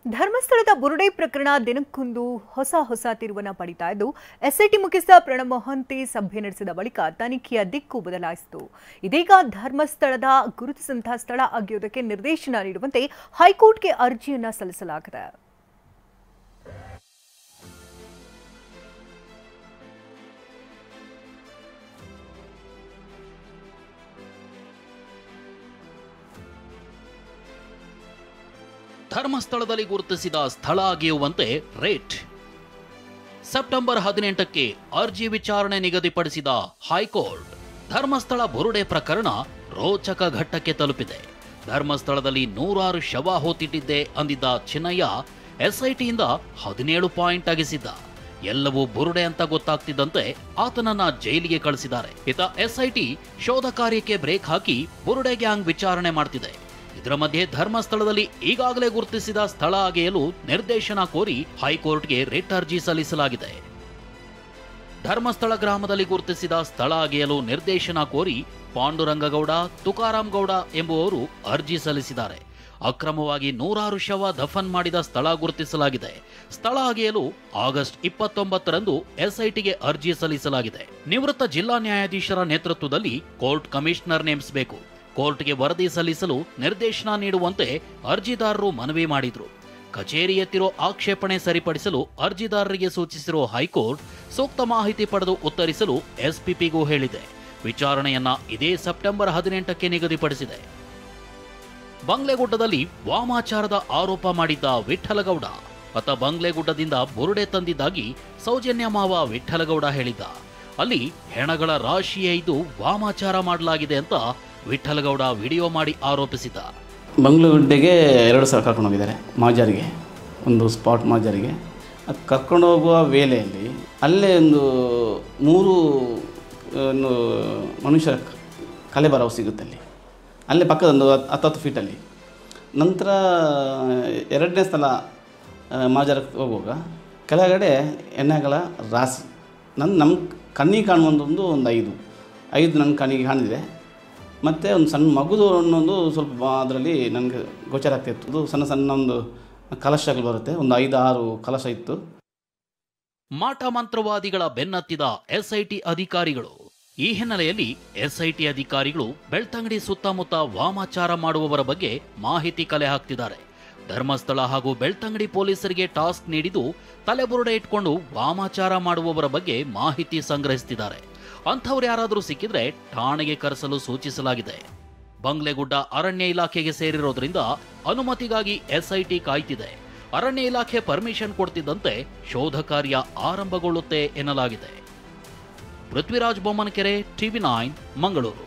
ಧರ್ಮಸ್ಥಳದ ಬುರುಡೆ ಪ್ರಕರಣ ದಿನಕ್ಕೊಂದು ಹೊಸ ತಿರುವನ್ನ ಪಡಿತಾ ಇದ್ದು ಎಸ್ಐಟಿ ಮುಖ್ಯಸ್ಥ ಪ್ರಣಬ್ ಮೊಹಂತಿ ಸಭೆ ನಡೆಸಿದ ಬಳಿಕ ತನಿಖೆಯ ದಿಕ್ಕು ಬದಲಾಯಿಸಿತು. ಇದೀಗ ಧರ್ಮಸ್ಥಳದ ಗುರುತಿಸಿದಂತಹ ಸ್ಥಳ ಅಗೆಯುವುದಕ್ಕೆ ನಿರ್ದೇಶನ ನೀಡುವಂತೆ ಹೈಕೋರ್ಟ್ಗೆ ಅರ್ಜಿಯನ್ನ ಸಲ್ಲಿಸಲಾಗಿದೆ. ಧರ್ಮಸ್ಥಳದಲ್ಲಿ ಗುರುತಿಸಿದ ಸ್ಥಳ ಅಗೆಯುವಂತೆ ರೇಟ್. ಸೆಪ್ಟೆಂಬರ್ 18ಕ್ಕೆ ಅರ್ಜಿ ವಿಚಾರಣೆ ನಿಗದಿಪಡಿಸಿದ ಹೈಕೋರ್ಟ್. ಧರ್ಮಸ್ಥಳ ಬುರುಡೆ ಪ್ರಕರಣ ರೋಚಕ ಘಟ್ಟಕ್ಕೆ ತಲುಪಿದೆ. ಧರ್ಮಸ್ಥಳದಲ್ಲಿ 106 ಶವ ಹೋತಿಟ್ಟಿದ್ದೆ ಅಂದಿದ್ದ ಚಿನ್ನಯ್ಯ ಎಸ್ಐಟಿಯಿಂದ 17 ಪಾಯಿಂಟ್ ಅಗಿಸಿದ್ದ. ಎಲ್ಲವೂ ಬುರುಡೆ ಅಂತ ಗೊತ್ತಾಗ್ತಿದ್ದಂತೆ ಆತನನ್ನ ಜೈಲಿಗೆ ಕಳಿಸಿದ್ದಾರೆ. ಇತ ಎಸ್ಐಟಿ ಶೋಧ ಕಾರ್ಯಕ್ಕೆ ಬ್ರೇಕ್ ಹಾಕಿ ಬುರುಡೆ ಗ್ಯಾಂಗ್ ವಿಚಾರಣೆ ಮಾಡ್ತಿದೆ. ಇದರ ಮಧ್ಯೆ ಧರ್ಮಸ್ಥಳದಲ್ಲಿ ಈಗಾಗಲೇ ಗುರುತಿಸಿದ ಸ್ಥಳ ಅಗೆಯಲು ನಿರ್ದೇಶನ ಕೋರಿ ಹೈಕೋರ್ಟ್ಗೆ ರಿಟ್ ಅರ್ಜಿ ಸಲ್ಲಿಸಲಾಗಿದೆ. ಧರ್ಮಸ್ಥಳ ಗ್ರಾಮದಲ್ಲಿ ಗುರುತಿಸಿದ ಸ್ಥಳ ಅಗೆಯಲು ನಿರ್ದೇಶನ ಕೋರಿ ಪಾಂಡುರಂಗಗೌಡ, ತುಕಾರಾಮ್ ಗೌಡ ಎಂಬುವವರು ಅರ್ಜಿ ಸಲ್ಲಿಸಿದ್ದಾರೆ. ಅಕ್ರಮವಾಗಿ 106 ಶವ ದಫನ್ ಮಾಡಿದ ಸ್ಥಳ ಗುರುತಿಸಲಾಗಿದೆ. ಸ್ಥಳ ಅಗೆಯಲು ಆಗಸ್ಟ್ 29ರಂದು ಎಸ್ಐಟಿಗೆ ಅರ್ಜಿ ಸಲ್ಲಿಸಲಾಗಿದೆ. ನಿವೃತ್ತ ಜಿಲ್ಲಾ ನ್ಯಾಯಾಧೀಶರ ನೇತೃತ್ವದಲ್ಲಿ ಕೋರ್ಟ್ ಕಮಿಷನರ್ ನೇಮಿಸಬೇಕು. ಕೋರ್ಟ್ಗೆ ವರದಿ ಸಲ್ಲಿಸಲು ನಿರ್ದೇಶನ ನೀಡುವಂತೆ ಅರ್ಜಿದಾರರು ಮನವಿ ಮಾಡಿದ್ರು. ಕಚೇರಿ ಎತ್ತಿರೋ ಆಕ್ಷೇಪಣೆ ಸರಿಪಡಿಸಲು ಅರ್ಜಿದಾರರಿಗೆ ಸೂಚಿಸಿರುವ ಹೈಕೋರ್ಟ್ ಸೂಕ್ತ ಮಾಹಿತಿ ಪಡೆದು ಉತ್ತರಿಸಲು ಎಸ್ಪಿಪಿಗೂ ಹೇಳಿದೆ. ವಿಚಾರಣೆಯನ್ನ ಇದೇ ಸೆಪ್ಟೆಂಬರ್ 18ಕ್ಕೆ ನಿಗದಿಪಡಿಸಿದೆ. ಬಂಗ್ಲೆಗುಡ್ಡದಲ್ಲಿ ವಾಮಾಚಾರದ ಆರೋಪ ಮಾಡಿದ್ದ ವಿಠಲಗೌಡ ಬಂಗ್ಲೆಗುಡ್ಡದಿಂದ ಬುರುಡೆ ತಂದಿದ್ದಾಗಿ ಸೌಜನ್ಯ ಮಾವ ವಿಠಲಗೌಡ ಹೇಳಿದ್ದ. ಅಲ್ಲಿ ಹೆಣಗಳ ರಾಶಿಯೇ ಇದ್ದು ವಾಮಾಚಾರ ಮಾಡಲಾಗಿದೆ ಅಂತ ವಿಠಲಗೌಡ ವಿಡಿಯೋ ಮಾಡಿ ಆರೋಪಿಸಿದ್ದ. ಬಂಗ್ಲೆಗುಡ್ಡೆಗೆ 2 ಸಲ ಕರ್ಕೊಂಡು ಹೋಗಿದ್ದಾರೆ ಮಾಜಾರಿಗೆ, ಒಂದು ಸ್ಪಾಟ್ ಮಾಜಾರಿಗೆ. ಅದು ಕರ್ಕೊಂಡು ಹೋಗುವ ವೇಳೆಯಲ್ಲಿ ಅಲ್ಲೇ ಒಂದು 3 ಮನುಷ್ಯರ ಕಲೆಬರವು ಸಿಗುತ್ತೆ ಅಲ್ಲೇ ಪಕ್ಕದೊಂದು 10 ಫೀಟಲ್ಲಿ. ನಂತರ 2ನೇ ಸಲ ಮಾಜಾರಕ್ಕೆ ಹೋಗುವಾಗ ಕೆಳಗಡೆ ಎಣ್ಣೆಗಳ ರಾಶಿ ನಮ್ಮ ಕಣ್ಣಿಗೆ ಕಾಣುವಂಥದ್ದು ಒಂದು 5 ನನ್ನ ಕಣ್ಣಿಗೆ ಕಾಣಿದೆ. ಮತ್ತು ಒಂದು ಸಣ್ಣ ಮಗುದು ಅನ್ನೋದು ಸ್ವಲ್ಪ ಅದರಲ್ಲಿ ನನಗೆ ಗೋಚರ ಆಗ್ತಾಯಿತ್ತು. ಅದು ಸಣ್ಣ ಒಂದು ಕಲಶಗಳು ಬರುತ್ತೆ, ಒಂದು 5-6 ಕಲಶ ಇತ್ತು. ಮಾಟ ಮಂತ್ರವಾದಿಗಳ ಬೆನ್ನತ್ತಿದ ಎಸ್ಐಟಿ ಅಧಿಕಾರಿಗಳು. ಈ ಹಿನ್ನೆಲೆಯಲ್ಲಿ ಎಸ್ಐಟಿ ಅಧಿಕಾರಿಗಳು ಬೆಳ್ತಂಗಡಿ ಸುತ್ತಮುತ್ತ ವಾಮಾಚಾರ ಮಾಡುವವರ ಬಗ್ಗೆ ಮಾಹಿತಿ ಕಲೆ ಹಾಕ್ತಿದ್ದಾರೆ. ಧರ್ಮಸ್ಥಳ ಹಾಗೂ ಬೆಳ್ತಂಗಡಿ ಪೊಲೀಸರಿಗೆ ಟಾಸ್ಕ್ ನೀಡಿದ್ದು ತಲೆಬುರುಡೆ ಇಟ್ಕೊಂಡು ವಾಮಾಚಾರ ಮಾಡುವವರ ಬಗ್ಗೆ ಮಾಹಿತಿ ಸಂಗ್ರಹಿಸುತ್ತಿದ್ದಾರೆ. ಅಂಥವ್ರು ಯಾರಾದರೂ ಸಿಕ್ಕಿದ್ರೆ ಠಾಣೆಗೆ ಕರೆಸಲು ಸೂಚಿಸಲಾಗಿದೆ. ಬಂಗ್ಲೆಗುಡ್ಡ ಅರಣ್ಯ ಇಲಾಖೆಗೆ ಸೇರಿರೋದ್ರಿಂದ ಅನುಮತಿಗಾಗಿ ಎಸ್ಐಟಿ ಕಾಯ್ತಿದೆ. ಅರಣ್ಯ ಇಲಾಖೆ ಪರ್ಮಿಷನ್ ಕೊಡ್ತಿದ್ದಂತೆ ಶೋಧ ಕಾರ್ಯ ಆರಂಭಗೊಳ್ಳುತ್ತೆ ಎನ್ನಲಾಗಿದೆ. ಪೃಥ್ವಿರಾಜ್ ಬೊಮ್ಮನಕೆರೆ, TV9 ಮಂಗಳೂರು.